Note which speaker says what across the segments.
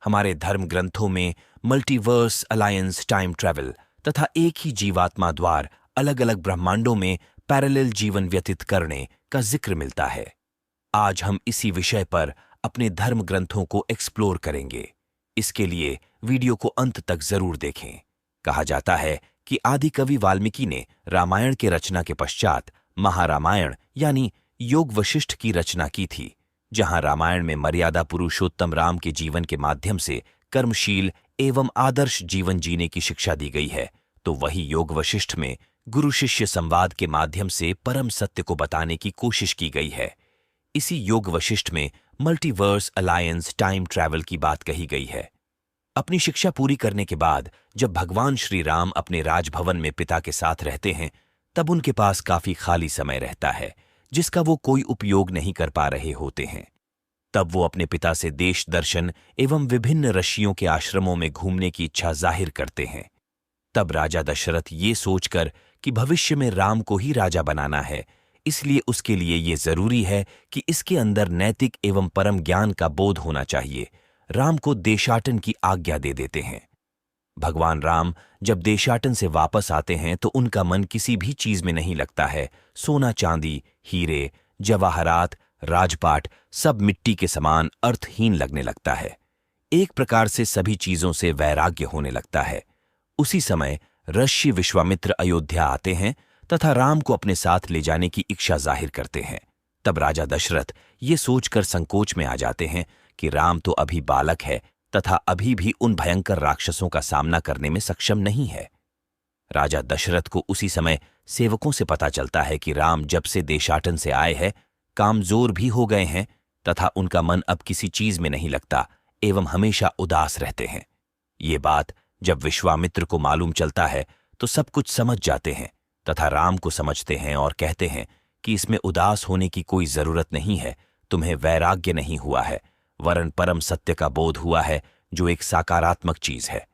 Speaker 1: हमारे धर्म ग्रंथों में मल्टीवर्स, अलायंस, टाइम ट्रैवल तथा एक ही जीवात्मा द्वार अलग अलग ब्रह्मांडों में पैरेलल जीवन व्यतीत करने का जिक्र मिलता है। आज हम इसी विषय पर अपने धर्म ग्रंथों को एक्सप्लोर करेंगे। इसके लिए वीडियो को अंत तक जरूर देखें। कहा जाता है कि आदि कवि वाल्मीकि ने रामायण के रचना के पश्चात महारामायण यानी योग वशिष्ठ की रचना की थी, जहां रामायण में मर्यादा पुरुषोत्तम राम के जीवन के माध्यम से कर्मशील एवं आदर्श जीवन जीने की शिक्षा दी गई है, तो वही योग वशिष्ठ में गुरु शिष्य संवाद के माध्यम से परम सत्य को बताने की कोशिश की गई है। इसी योग वशिष्ठ में मल्टीवर्स, अलायंस, टाइम ट्रैवल की बात कही गई है। अपनी शिक्षा पूरी करने के बाद जब भगवान श्री राम अपने राजभवन में पिता के साथ रहते हैं, तब उनके पास काफी खाली समय रहता है, जिसका वो कोई उपयोग नहीं कर पा रहे होते हैं। तब वो अपने पिता से देश दर्शन एवं विभिन्न ऋषियों के आश्रमों में घूमने की इच्छा जाहिर करते हैं। तब राजा दशरथ ये सोचकर कि भविष्य में राम को ही राजा बनाना है, इसलिए उसके लिए ये जरूरी है कि इसके अंदर नैतिक एवं परम ज्ञान का बोध होना चाहिए, राम को देशाटन की आज्ञा दे देते हैं। भगवान राम जब देशाटन से वापस आते हैं तो उनका मन किसी भी चीज में नहीं लगता है। सोना चांदी, हीरे, जवाहरात, राजपाट सब मिट्टी के समान अर्थहीन लगने लगता है। एक प्रकार से सभी चीजों से वैराग्य होने लगता है। उसी समय ऋषि विश्वामित्र अयोध्या आते हैं तथा राम को अपने साथ ले जाने की इच्छा जाहिर करते हैं। तब राजा दशरथ ये सोचकर संकोच में आ जाते हैं कि राम तो अभी बालक है तथा अभी भी उन भयंकर राक्षसों का सामना करने में सक्षम नहीं है। राजा दशरथ को उसी समय सेवकों से पता चलता है कि राम जब से देशाटन से आए हैं कामजोर भी हो गए हैं तथा उनका मन अब किसी चीज में नहीं लगता एवं हमेशा उदास रहते हैं। ये बात जब विश्वामित्र को मालूम चलता है तो सब कुछ समझ जाते हैं तथा राम को समझते हैं और कहते हैं कि इसमें उदास होने की कोई जरूरत नहीं है, तुम्हें वैराग्य नहीं हुआ है, वरन परम सत्य का बोध हुआ है जो एक साकारात्मक चीज है।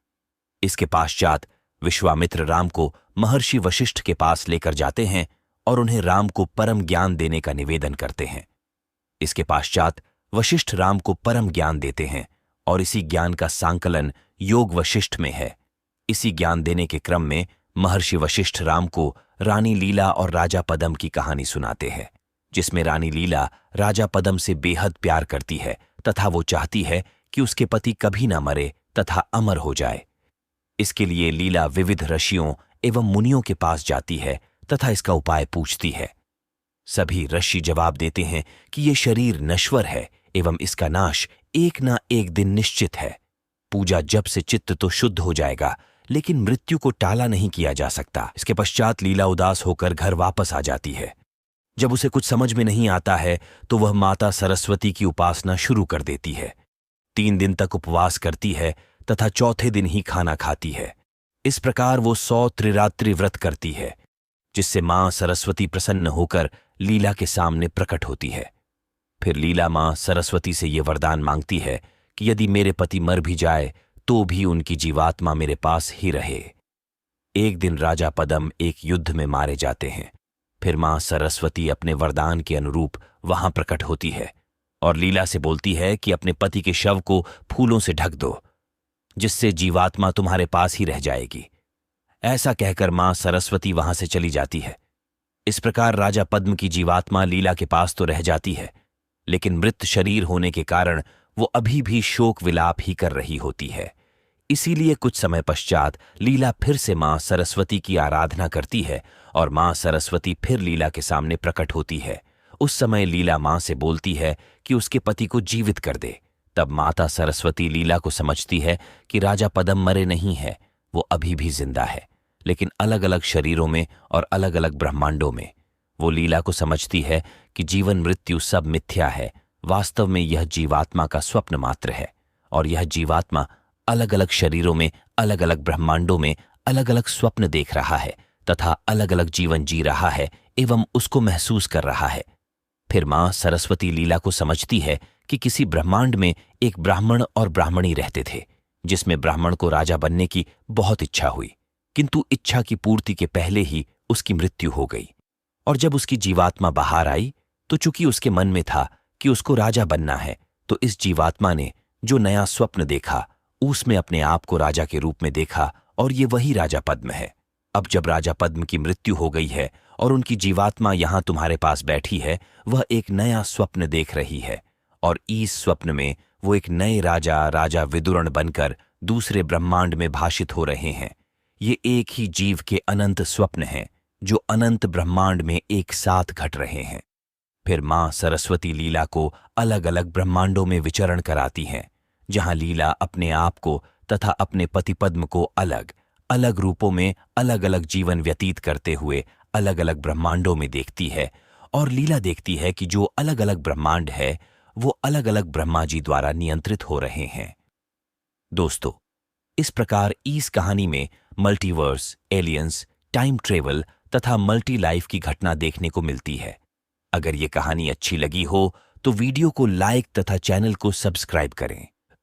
Speaker 1: इसके पश्चात विश्वामित्र राम को महर्षि वशिष्ठ के पास लेकर जाते हैं और उन्हें राम को परम ज्ञान देने का निवेदन करते हैं। इसके पश्चात वशिष्ठ राम को परम ज्ञान देते हैं और इसी ज्ञान का सांकलन योग वशिष्ठ में है। इसी ज्ञान देने के क्रम में महर्षि वशिष्ठ राम को रानी लीला और राजा पदम की कहानी सुनाते हैं, जिसमें रानी लीला राजा पदम से बेहद प्यार करती है तथा वो चाहती है कि उसके पति कभी ना मरे तथा अमर हो जाए। इसके लिए लीला विविध ऋषियों एवं मुनियों के पास जाती है तथा इसका उपाय पूछती है। सभी ऋषि जवाब देते हैं कि ये शरीर नश्वर है एवं इसका नाश एक ना एक दिन निश्चित है। पूजा जप से चित्त तो शुद्ध हो जाएगा, लेकिन मृत्यु को टाला नहीं किया जा सकता। इसके पश्चात लीला उदास होकर घर वापस आ जाती है। जब उसे कुछ समझ में नहीं आता है तो वह माता सरस्वती की उपासना शुरू कर देती है। 3 दिन तक उपवास करती है तथा चौथे दिन ही खाना खाती है। इस प्रकार वो 100 त्रिरात्रि व्रत करती है, जिससे मां सरस्वती प्रसन्न होकर लीला के सामने प्रकट होती है। फिर लीला मां सरस्वती से ये वरदान मांगती है कि यदि मेरे पति मर भी जाए तो भी उनकी जीवात्मा मेरे पास ही रहे। एक दिन राजा पदम एक युद्ध में मारे जाते हैं। फिर मां सरस्वती अपने वरदान के अनुरूप वहां प्रकट होती है और लीला से बोलती है कि अपने पति के शव को फूलों से ढक दो, जिससे जीवात्मा तुम्हारे पास ही रह जाएगी। ऐसा कहकर मां सरस्वती वहां से चली जाती है। इस प्रकार राजा पद्म की जीवात्मा लीला के पास तो रह जाती है, लेकिन मृत शरीर होने के कारण वो अभी भी शोक विलाप ही कर रही होती है। इसीलिए कुछ समय पश्चात लीला फिर से मां सरस्वती की आराधना करती है और मां सरस्वती फिर लीला के सामने प्रकट होती है। उस समय लीला मां से बोलती है कि उसके पति को जीवित कर दे। तब माता सरस्वती लीला को समझती है कि राजा पदम मरे नहीं है, वो अभी भी जिंदा है, लेकिन अलग अलग शरीरों में और अलग अलग ब्रह्मांडों में। वो लीला को समझती है कि जीवन मृत्यु सब मिथ्या है, वास्तव में यह जीवात्मा का स्वप्न मात्र है और यह जीवात्मा अलग अलग शरीरों में, अलग अलग ब्रह्मांडों में अलग अलग स्वप्न देख रहा है तथा अलग अलग जीवन जी रहा है एवं उसको महसूस कर रहा है। फिर मां सरस्वती लीला को समझती है कि किसी ब्रह्मांड में एक ब्राह्मण और ब्राह्मणी रहते थे, जिसमें ब्राह्मण को राजा बनने की बहुत इच्छा हुई, किंतु इच्छा की पूर्ति के पहले ही उसकी मृत्यु हो गई। और जब उसकी जीवात्मा बाहर आई तो चूंकि उसके मन में था कि उसको राजा बनना है, तो इस जीवात्मा ने जो नया स्वप्न देखा उसमें अपने आप को राजा के रूप में देखा और ये वही राजा पद्म है। अब जब राजा पद्म की मृत्यु हो गई है और उनकी जीवात्मा यहां तुम्हारे पास बैठी है, वह एक नया स्वप्न देख रही है और इस स्वप्न में वो एक नए राजा विदुरण बनकर दूसरे ब्रह्मांड में भाषित हो रहे हैं। ये एक ही जीव के अनंत स्वप्न हैं जो अनंत ब्रह्मांड में एक साथ घट रहे हैं। फिर मां सरस्वती लीला को अलग अलग ब्रह्मांडों में विचरण कराती हैं, जहां लीला अपने आप को तथा अपने पति पद्म को अलग अलग रूपों में अलग अलग जीवन व्यतीत करते हुए अलग अलग ब्रह्मांडों में देखती है और लीला देखती है कि जो अलग अलग ब्रह्मांड है वो अलग अलग ब्रह्मा जी द्वारा नियंत्रित हो रहे हैं। दोस्तों, इस प्रकार इस कहानी में मल्टीवर्स, एलियंस, टाइम ट्रेवल तथा मल्टी लाइफ की घटना देखने को मिलती है। अगर ये कहानी अच्छी लगी हो तो वीडियो को लाइक तथा चैनल को सब्सक्राइब करें।